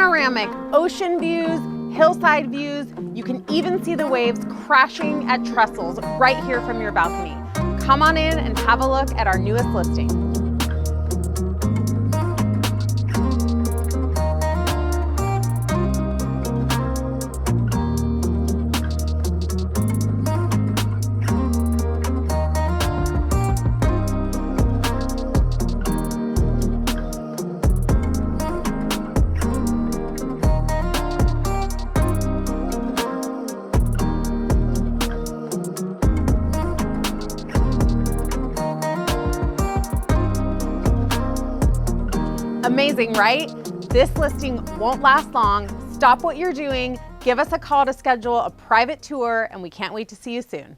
Panoramic ocean views, hillside views. You can even see the waves crashing at Trestles right here from your balcony. Come on in and have a look at our newest listing. Amazing, right? This listing won't last long. Stop what you're doing, give us a call to schedule a private tour, and we can't wait to see you soon.